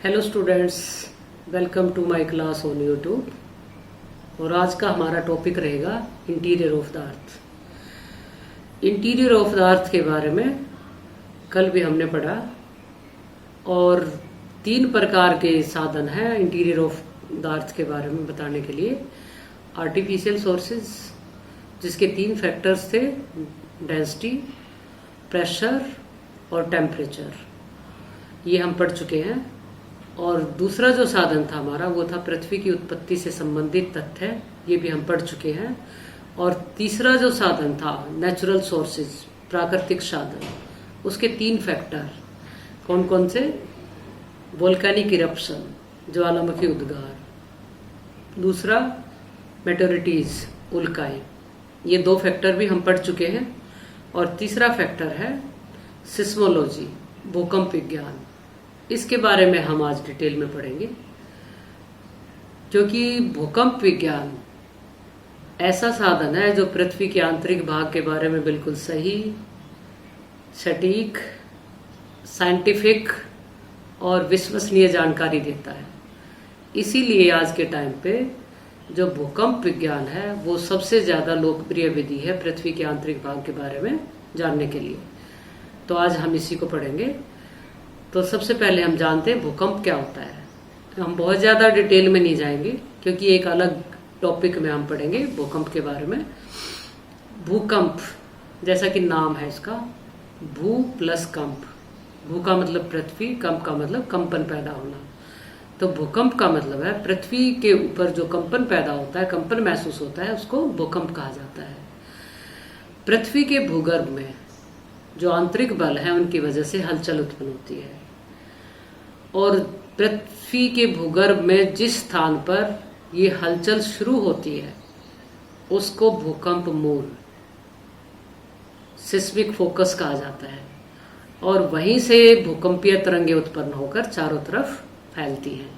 Hello students, welcome to my class on YouTube. और आज का हमारा टॉपिक रहेगा interior of the earth. Interior of the earth के बारे में कल भी हमने पढ़ा और 3 प्रकार के साधन हैं इंटीरियर ऑफ द अर्थ के बारे में बताने के लिए। आर्टिफिशियल सोर्सेज जिसके 3 फैक्टर्स थे, डेंसिटी, प्रेशर और टेम्परेचर, ये हम पढ़ चुके हैं। और दूसरा जो साधन था हमारा वो था पृथ्वी की उत्पत्ति से संबंधित तथ्य, ये भी हम पढ़ चुके हैं। और तीसरा जो साधन था नेचुरल सोर्सेज, प्राकृतिक साधन, उसके 3 फैक्टर कौन कौन से? वोल्केनिक इरप्शन, ज्वालामुखी उद्गार, दूसरा मेटेओरिटीज, उल्काएं, ये 2 फैक्टर भी हम पढ़ चुके हैं। और तीसरा फैक्टर है सिस्मोलॉजी, भूकंप विज्ञान। इसके बारे में हम आज डिटेल में पढ़ेंगे, क्योंकि भूकंप विज्ञान ऐसा साधन है जो पृथ्वी के आंतरिक भाग के बारे में बिल्कुल सही, सटीक, साइंटिफिक और विश्वसनीय जानकारी देता है। इसीलिए आज के टाइम पे जो भूकंप विज्ञान है वो सबसे ज्यादा लोकप्रिय विधि है पृथ्वी के आंतरिक भाग के बारे में जानने के लिए। तो आज हम इसी को पढ़ेंगे। तो सबसे पहले हम जानते हैं भूकंप क्या होता है। हम बहुत ज्यादा डिटेल में नहीं जाएंगे क्योंकि एक अलग टॉपिक में हम पढ़ेंगे भूकंप के बारे में। भूकंप जैसा कि नाम है इसका, भू प्लस कंप। भू का मतलब पृथ्वी, कंप का मतलब कंपन पैदा होना। तो भूकंप का मतलब है पृथ्वी के ऊपर जो कंपन पैदा होता है, कंपन महसूस होता है, उसको भूकंप कहा जाता है। पृथ्वी के भूगर्भ में जो आंतरिक बल है उनकी वजह से हलचल उत्पन्न होती है। और पृथ्वी के भूगर्भ में जिस स्थान पर ये हलचल शुरू होती है उसको भूकंप मूल, सिस्मिक फोकस कहा जाता है। और वहीं से भूकंपीय तरंगें उत्पन्न होकर चारों तरफ फैलती हैं।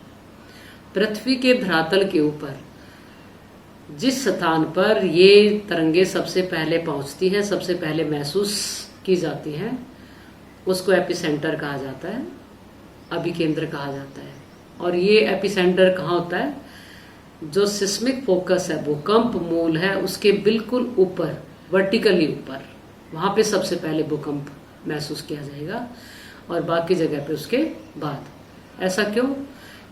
पृथ्वी के धरातल के ऊपर जिस स्थान पर ये तरंगें सबसे पहले पहुंचती हैं, सबसे पहले महसूस की जाती हैं, उसको एपिसेंटर कहा जाता है, अभिकेंद्र कहा जाता है। और ये एपिसेंटर कहाँ होता है? जो सिस्मिक फोकस है, भूकंप मूल है, उसके बिल्कुल ऊपर, वर्टिकली ऊपर, वहां पे सबसे पहले भूकंप महसूस किया जाएगा और बाकी जगह पे उसके बाद। ऐसा क्यों?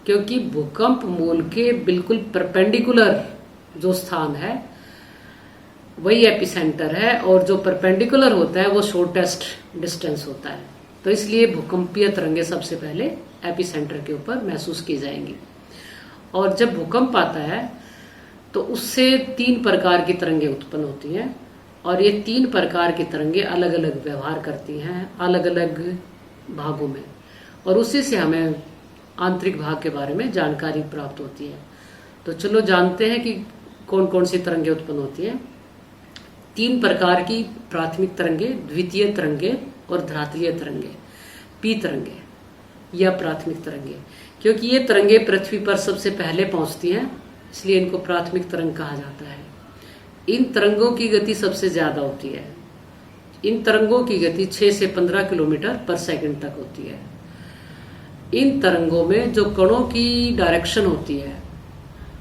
क्योंकि भूकंप मूल के बिल्कुल परपेंडिकुलर जो स्थान है वही एपिसेंटर है, और जो परपेंडिकुलर होता है वो शॉर्टेस्ट डिस्टेंस होता है। तो इसलिए भूकंपीय तरंगें सबसे पहले एपिसेंटर के ऊपर महसूस की जाएंगी। और जब भूकंप आता है तो उससे 3 प्रकार की तरंगें उत्पन्न होती हैं। और ये 3 प्रकार की तरंगें अलग अलग व्यवहार करती हैं अलग अलग भागों में, और उसी से हमें आंतरिक भाग के बारे में जानकारी प्राप्त होती है। तो चलो जानते हैं कि कौन कौन सी तरंगें उत्पन्न होती हैं। 3 प्रकार की प्राथमिक तरंगें, द्वितीय तरंगें और धरातलीय तरंगें, पी तरंगें या प्राथमिक तरंगें। क्योंकि ये तरंगें पृथ्वी पर सबसे पहले पहुंचती हैं, इसलिए इनको प्राथमिक तरंग कहा जाता है। इन तरंगों की गति सबसे ज्यादा होती है। इन तरंगों की गति 6 से 15 किलोमीटर पर सेकंड तक होती है। इन तरंगों में जो कणों की डायरेक्शन होती है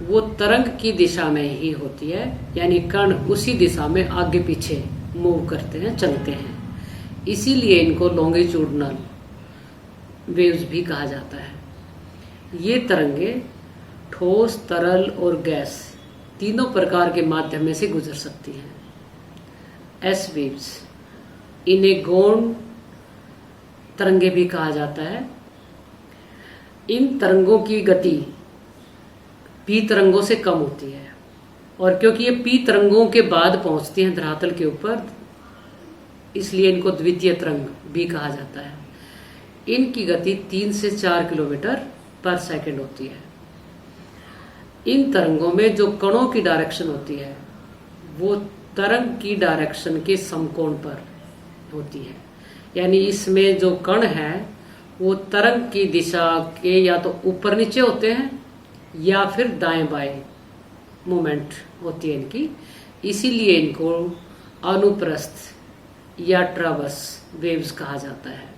वो तरंग की दिशा में ही होती है, यानी कण उसी दिशा में आगे पीछे मूव करते हैं, चलते हैं। इसीलिए इनको लॉन्गिट्यूडनल वेव्स भी कहा जाता है। ये तरंगे ठोस, तरल और गैस तीनों प्रकार के माध्यम में से गुजर सकती हैं। एस वेव्स, इन्हें गौण तरंगे भी कहा जाता है। इन तरंगों की गति पी तरंगों से कम होती है, और क्योंकि ये पी तरंगों के बाद पहुंचती हैं धरातल के ऊपर, इसलिए इनको द्वितीय तरंग भी कहा जाता है। इनकी गति 3 से 4 किलोमीटर पर सेकंड होती है। इन तरंगों में जो कणों की डायरेक्शन होती है वो तरंग की डायरेक्शन के समकोण पर होती है, यानी इसमें जो कण है वो तरंग की दिशा के या तो ऊपर नीचे होते हैं या फिर दाएं बाएं मूवमेंट होती है इनकी। इसीलिए इनको अनुप्रस्थ या ट्रावर्स वेव्स कहा जाता है।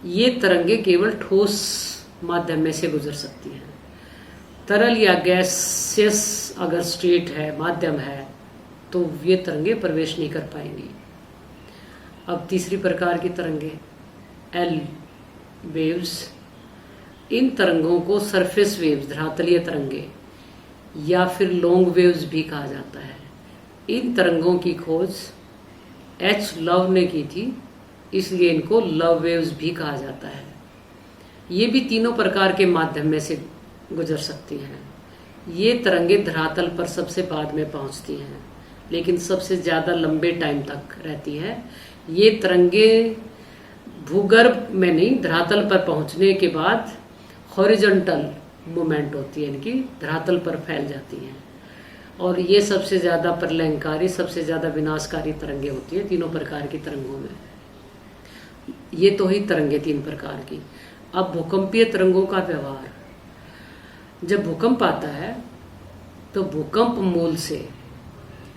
ये तरंगे केवल ठोस माध्यम में से गुजर सकती हैं। तरल या गैसियस अगर स्टेट है, माध्यम है, तो ये तरंगे प्रवेश नहीं कर पाएंगी। अब तीसरी प्रकार की तरंगे एल वेव्स। इन तरंगों को सरफेस वेव्स, धरातलीय तरंगे या फिर लॉन्ग वेव्स भी कहा जाता है। इन तरंगों की खोज एच लव ने की थी, इसलिए इनको लव वेव्स भी कहा जाता है। ये भी तीनों प्रकार के माध्यम में से गुजर सकती हैं। ये तरंगे धरातल पर सबसे बाद में पहुंचती हैं, लेकिन सबसे ज्यादा लंबे टाइम तक रहती है। ये तरंगे भूगर्भ में नहीं, धरातल पर पहुंचने के बाद हॉरिजॉन्टल मूवमेंट होती है, इनकी धरातल पर फैल जाती हैं। और ये सबसे ज्यादा प्रलयंकारी, सबसे ज्यादा विनाशकारी तरंगे होती है तीनों प्रकार की तरंगों में। ये तो ही तरंगे तीन प्रकार की। अब भूकंपीय तरंगों का व्यवहार। जब भूकंप आता है तो भूकंप मूल से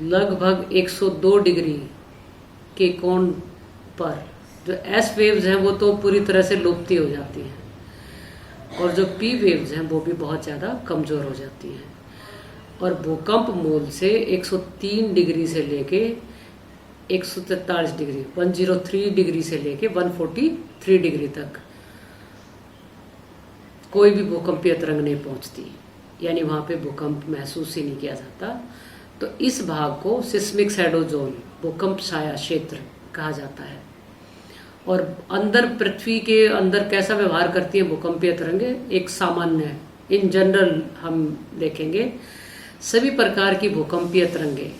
लगभग 102 डिग्री के कोण पर जो एस वेव्स हैं वो तो पूरी तरह से लुप्त हो जाती हैं, और जो पी वेव्स हैं वो भी बहुत ज़्यादा कमज़ोर हो जाती हैं। और भूकंप मूल से 103 डिग्री से लेके 143 डिग्री 103 डिग्री से लेके 143 डिग्री तक कोई भी भूकंपीय तरंग नहीं पहुंचती, यानी वहां पे भूकंप महसूस ही नहीं किया जाता। तो इस भाग को सिस्मिक शैडो जोन, भूकंप छाया क्षेत्र कहा जाता है। और अंदर, पृथ्वी के अंदर कैसा व्यवहार करती है भूकंपीय तरंगे, एक सामान्य इन जनरल हम देखेंगे। सभी प्रकार की भूकंपीय तरंगे,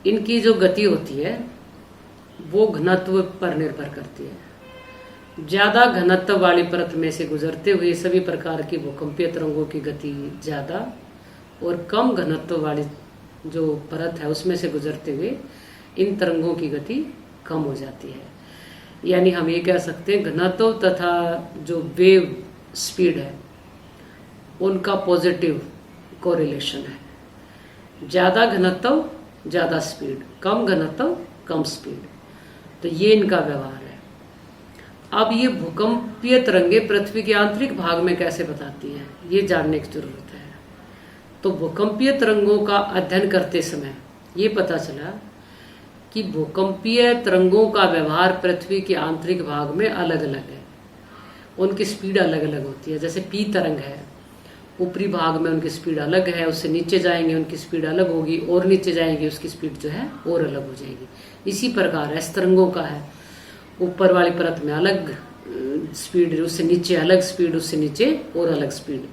इनकी जो गति होती है वो घनत्व पर निर्भर करती है। ज्यादा घनत्व वाली परत में से गुजरते हुए सभी प्रकार की भूकंपीय तरंगों की गति ज्यादा, और कम घनत्व वाली जो परत है उसमें से गुजरते हुए इन तरंगों की गति कम हो जाती है। यानी हम ये कह सकते हैं घनत्व तथा जो वेव स्पीड है उनका पॉजिटिव कोरिलेशन है। ज्यादा घनत्व ज्यादा स्पीड, कम घनत्व कम स्पीड, तो ये इनका व्यवहार है। अब ये भूकंपीय तरंगे पृथ्वी के आंतरिक भाग में कैसे बताती हैं, ये जानने की जरूरत है। तो भूकंपीय तरंगों का अध्ययन करते समय ये पता चला कि भूकंपीय तरंगों का व्यवहार पृथ्वी के आंतरिक भाग में अलग अलग है। उनकी स्पीड अलग अलग होती है। जैसे पी तरंग है, ऊपरी भाग में उनकी स्पीड अलग है, उससे नीचे जाएंगे उनकी स्पीड अलग होगी, और नीचे जाएंगे उसकी स्पीड जो है और अलग हो जाएगी। इसी प्रकार एस तरंगों का है, ऊपर वाली परत में अलग स्पीड, उससे नीचे अलग स्पीड, उससे नीचे और अलग स्पीड।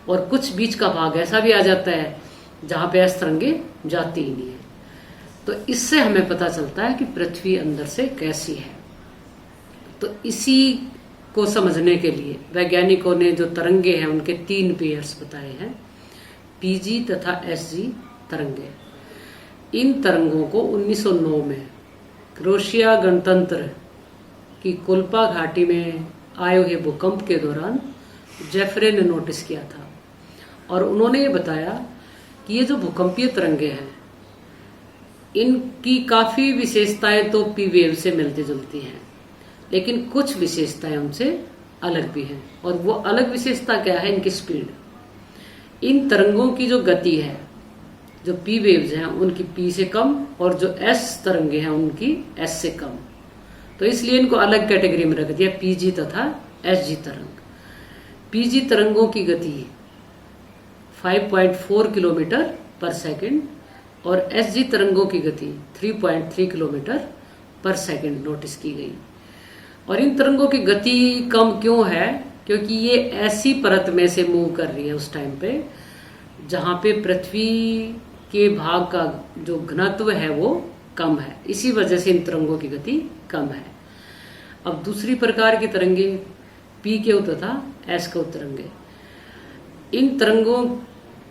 और कुछ बीच का भाग ऐसा भी आ जाता है जहां पे एस तरंगे जाती ही नहीं है। तो इससे हमें पता चलता है कि पृथ्वी अंदर से कैसी है। तो इसी को समझने के लिए वैज्ञानिकों ने जो तरंगे हैं उनके 3 पेयर्स बताए हैं, पीजी तथा एसजी तरंगे। इन तरंगों को 1909 में क्रोएशिया गणतंत्र की कुल्पा घाटी में आए हुए भूकंप के दौरान जेफरे ने नोटिस किया था, और उन्होंने ये बताया कि ये जो भूकंपीय तरंगे हैं इनकी काफी विशेषताएं तो पी वेव से मिलती जुलती हैं, लेकिन कुछ विशेषताएं उनसे अलग भी हैं। और वो अलग विशेषता क्या है, इनकी स्पीड। इन तरंगों की जो गति है, जो पी वेव्स हैं उनकी पी से कम, और जो एस तरंगे हैं उनकी एस से कम। तो इसलिए इनको अलग कैटेगरी में रख दिया, पीजी तथा एसजी तरंग। पीजी तरंगों की गति 5.4 किलोमीटर पर सेकंड और एसजी तरंगों की गति 3.3 किलोमीटर पर सेकंड नोटिस की गई। और इन तरंगों की गति कम क्यों है, क्योंकि ये ऐसी परत में से मूव कर रही है उस टाइम पे जहां पे पृथ्वी के भाग का जो घनत्व है वो कम है, इसी वजह से इन तरंगों की गति कम है। अब दूसरी प्रकार की तरंगे पी के तथा एस के तरंगे। इन तरंगों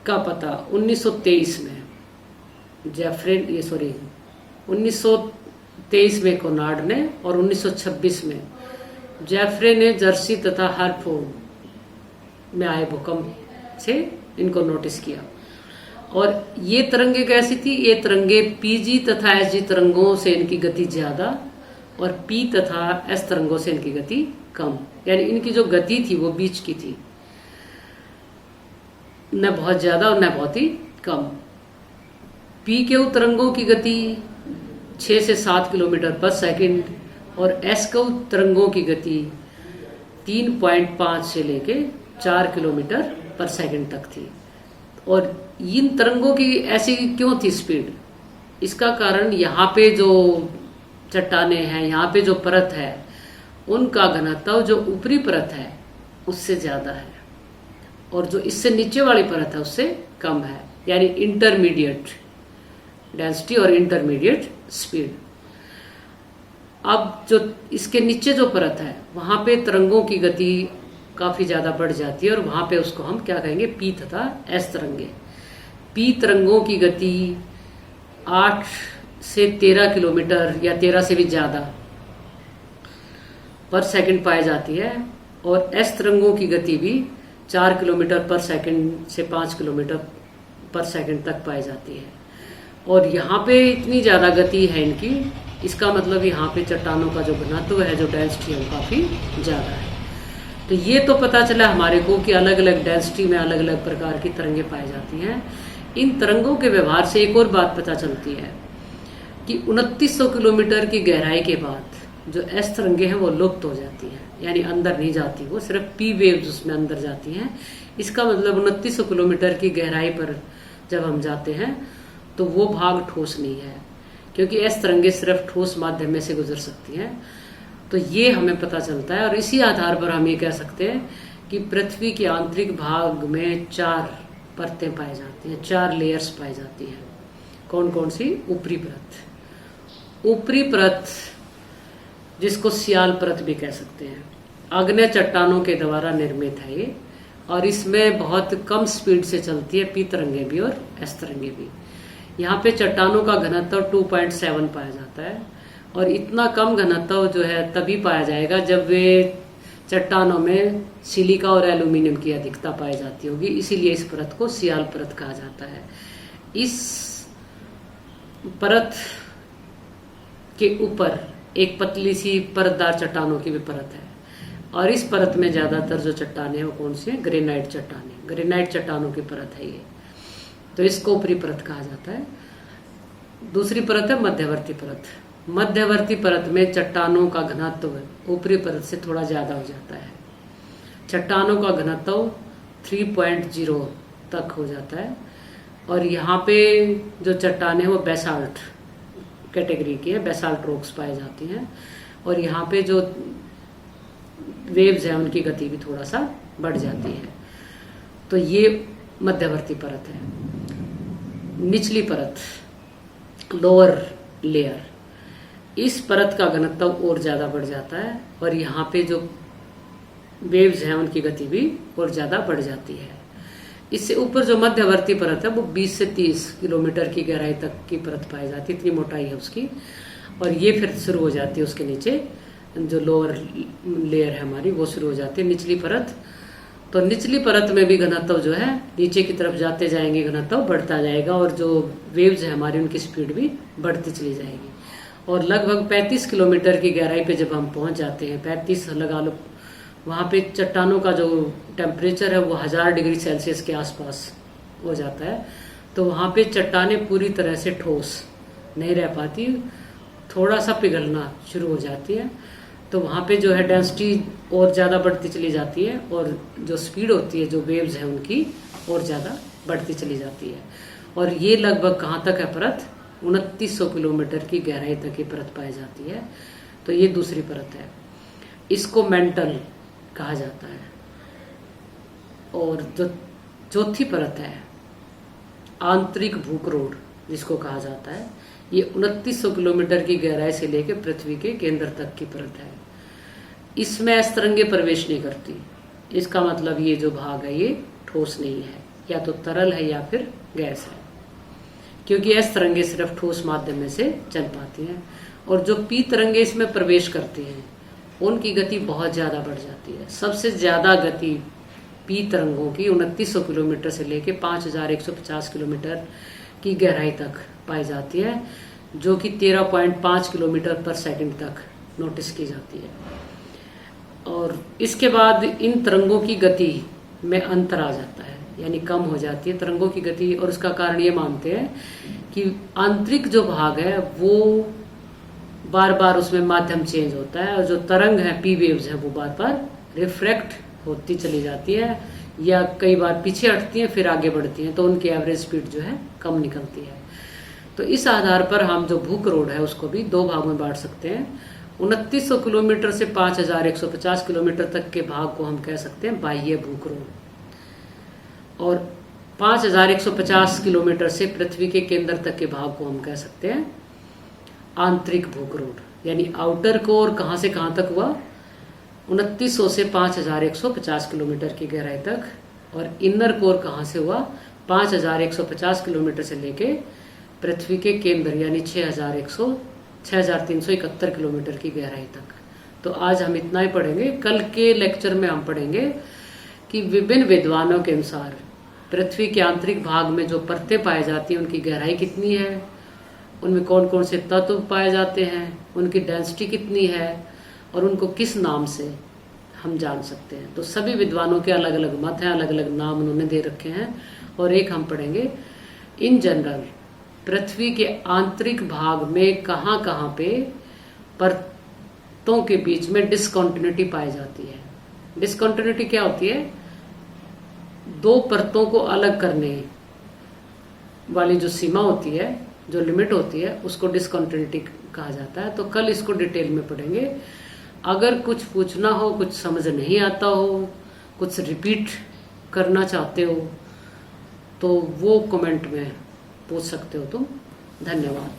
का पता 1923 में 1923 में कोनार्ड ने और 1926 में जेफरे ने जर्सी तथा हर्टफोर्ड में आए भूकंप से इनको नोटिस किया। और ये तरंगे कैसी थी, ये तरंगे पीजी तथा एसजी तरंगों से इनकी गति ज्यादा और पी तथा एस तरंगों से इनकी गति कम, यानी इनकी जो गति थी वो बीच की थी, न बहुत ज्यादा और न बहुत ही कम। पी के तरंगों की गति 6 से 7 किलोमीटर पर सेकंड और एस के तरंगों की गति 3.5 से लेके 4 किलोमीटर पर सेकंड तक थी। और इन तरंगों की ऐसी क्यों थी स्पीड? इसका कारण यहाँ पे जो चट्टाने हैं, यहाँ पे जो परत है, उनका घनत्व जो ऊपरी परत है उससे ज्यादा है और जो इससे नीचे वाली परत है उससे कम है, यानी इंटरमीडिएट डेंसिटी और इंटरमीडिएट स्पीड। अब जो इसके नीचे जो परत है वहां पे तरंगों की गति काफी ज्यादा बढ़ जाती है और वहां पे उसको हम क्या कहेंगे, पी तथा एस तरंगे। पी तरंगों की गति 8 से 13 किलोमीटर या 13 से भी ज्यादा पर सेकंड पाई जाती है और एस तरंगों की गति भी 4 किलोमीटर पर सेकंड से 5 किलोमीटर पर सेकंड तक पाई जाती है। और यहाँ पे इतनी ज्यादा गति है इनकी, इसका मतलब यहाँ पे चट्टानों का जो घनत्व है, जो डेंसिटी है, वो काफी ज्यादा है। तो ये तो पता चला हमारे को कि अलग अलग डेंसिटी में अलग अलग प्रकार की तरंगे पाई जाती हैं। इन तरंगों के व्यवहार से एक और बात पता चलती है कि 2900 किलोमीटर की गहराई के बाद जो एस तरंगे हैं वो लुप्त हो जाती हैं, यानी अंदर नहीं जाती, वो सिर्फ पी वेव्स उसमें अंदर जाती हैं। इसका मतलब 2900 किलोमीटर की गहराई पर जब हम जाते हैं तो वो भाग ठोस नहीं है, क्योंकि एस तरंगे सिर्फ ठोस माध्यम में से गुजर सकती हैं। तो ये हमें पता चलता है और इसी आधार पर हम ये कह सकते हैं कि पृथ्वी के आंतरिक भाग में 4 परतें पाई जाती हैं, 4 लेयर्स पाई जाती हैं। कौन कौन सी? ऊपरी परत, ऊपरी परत जिसको सियाल परत भी कह सकते हैं, आग्नेय चट्टानों के द्वारा निर्मित है ये, और इसमें बहुत कम स्पीड से चलती है पी तरंगे भी और एस तरंगे भी। यहाँ पे चट्टानों का घनत्व 2.7 पाया जाता है और इतना कम घनत्व जो है तभी पाया जाएगा जब वे चट्टानों में सिलिका और एल्यूमिनियम की अधिकता पाई जाती होगी, इसीलिए इस परत को सियाल परत कहा जाता है। इस परत के ऊपर एक पतली सी परतदार चट्टानों की भी परत है और इस परत में ज्यादातर जो चट्टाने हैं वो कौन सी है? ग्रेनाइट चट्टाने, ग्रेनाइट चट्टानों की परत है ये, तो इसको ऊपरी परत कहा जाता है। दूसरी परत है मध्यवर्ती परत। मध्यवर्ती परत में चट्टानों का घनत्व ऊपरी परत से थोड़ा ज्यादा हो जाता है। चट्टानों का घनत्व 3.0 तक हो जाता है और यहाँ पे जो चट्टान है वो बेसाल्ट कैटेगरी की है, बेसाल्ट रॉक्स पाई जाती हैं और यहाँ पे जो वेव्स हैं उनकी गति भी थोड़ा सा बढ़ जाती है। तो ये मध्यवर्ती परत है। निचली परत, लोअर लेयर, इस परत का घनत्व और ज्यादा बढ़ जाता है और यहाँ पे जो वेव्स हैं उनकी गति भी और ज्यादा बढ़ जाती है। इससे ऊपर जो मध्यवर्ती परत है वो 20 से 30 किलोमीटर की गहराई तक की परत पाई जाती है, इतनी मोटाई है उसकी, और ये फिर शुरू हो जाती है उसके नीचे जो लोअर लेयर है हमारी, वो शुरू हो जाती है निचली परत। तो निचली परत में भी घनत्व जो है नीचे की तरफ जाते जाएंगे, घनत्व बढ़ता जाएगा और जो वेव्स है हमारी उनकी स्पीड भी बढ़ती चली जाएगी और लगभग 35 किलोमीटर की गहराई पे जब हम पहुंच जाते हैं, 35 लगा लो, वहां पे चट्टानों का जो टेम्परेचर है वो 1000 डिग्री सेल्सियस के आसपास हो जाता है। तो वहां पे चट्टाने पूरी तरह से ठोस नहीं रह पाती, थोड़ा सा पिघलना शुरू हो जाती है। तो वहां पे जो है डेंसिटी और ज्यादा बढ़ती चली जाती है और जो स्पीड होती है, जो वेव्स है उनकी और ज्यादा बढ़ती चली जाती है। और ये लगभग कहाँ तक है परत? 2900 किलोमीटर की गहराई तक की परत पाई जाती है। तो ये दूसरी परत है, इसको मेंटल कहा जाता है। और जो चौथी परत है आंतरिक भूकरोड़ जिसको कहा जाता है, ये 2900 किलोमीटर की गहराई से लेकर पृथ्वी के केंद्र तक की परत है। इसमें एस तरंगे प्रवेश नहीं करती, इसका मतलब ये जो भाग है ये ठोस नहीं है, या तो तरल है या फिर गैस है, क्योंकि एस तरंगे सिर्फ ठोस माध्यम में से चल पाती हैं। और जो पी तरंगे इसमें प्रवेश करती हैं उनकी गति बहुत ज्यादा बढ़ जाती है। सबसे ज्यादा गति पी तरंगों की 2900 किलोमीटर से लेकर 5150 किलोमीटर की गहराई तक पाई जाती है, जो कि 13.5 किलोमीटर पर सेकंड तक नोटिस की जाती है। और इसके बाद इन तरंगों की गति में अंतर आ जाता है, यानी कम हो जाती है तरंगों की गति। और उसका कारण ये मानते हैं कि आंतरिक जो भाग है वो बार बार उसमें माध्यम चेंज होता है, और जो तरंग है पी वेव्स है वो बार बार रिफ्रैक्ट होती चली जाती है, या कई बार पीछे हटती हैं फिर आगे बढ़ती हैं, तो उनकी एवरेज स्पीड जो है कम निकलती है। तो इस आधार पर हम जो भूख रोड है उसको भी दो भागों में बांट सकते हैं। 2900 किलोमीटर से 5150 किलोमीटर तक के भाग को हम कह सकते हैं बाह्य भूख रोड, और 5150 किलोमीटर से पृथ्वी के केंद्र तक के भाग को हम कह सकते हैं आंतरिक भूख रोड। यानी आउटर कोर कहाँ से कहाँ तक हुआ, 2900 से 5150 किलोमीटर की गहराई तक, और इनर कोर कहाँ से हुआ, 5150 किलोमीटर से लेके पृथ्वी के केंद्र यानी 6371 किलोमीटर की गहराई तक। तो आज हम इतना ही पढ़ेंगे। कल के लेक्चर में हम पढ़ेंगे कि विभिन्न विद्वानों के अनुसार पृथ्वी के आंतरिक भाग में जो परतें पाई जाती हैं उनकी गहराई कितनी है, उनमें कौन कौन से तत्व पाए जाते हैं, उनकी डेंसिटी कितनी है, और उनको किस नाम से हम जान सकते हैं। तो सभी विद्वानों के अलग अलग मत हैं, अलग अलग नाम उन्होंने दे रखे हैं। और एक हम पढ़ेंगे इन जनरल पृथ्वी के आंतरिक भाग में कहाँ कहाँ पे परतों के बीच में डिसकंटिन्यूटी पाई जाती है। डिसकंटिन्यूटी क्या होती है, दो परतों को अलग करने वाली जो सीमा होती है, जो लिमिट होती है, उसको डिसकंटिन्यूटी कहा जाता है। तो कल इसको डिटेल में पढ़ेंगे। अगर कुछ पूछना हो, कुछ समझ नहीं आता हो, कुछ रिपीट करना चाहते हो, तो वो कमेंट में पूछ सकते हो तुम। धन्यवाद।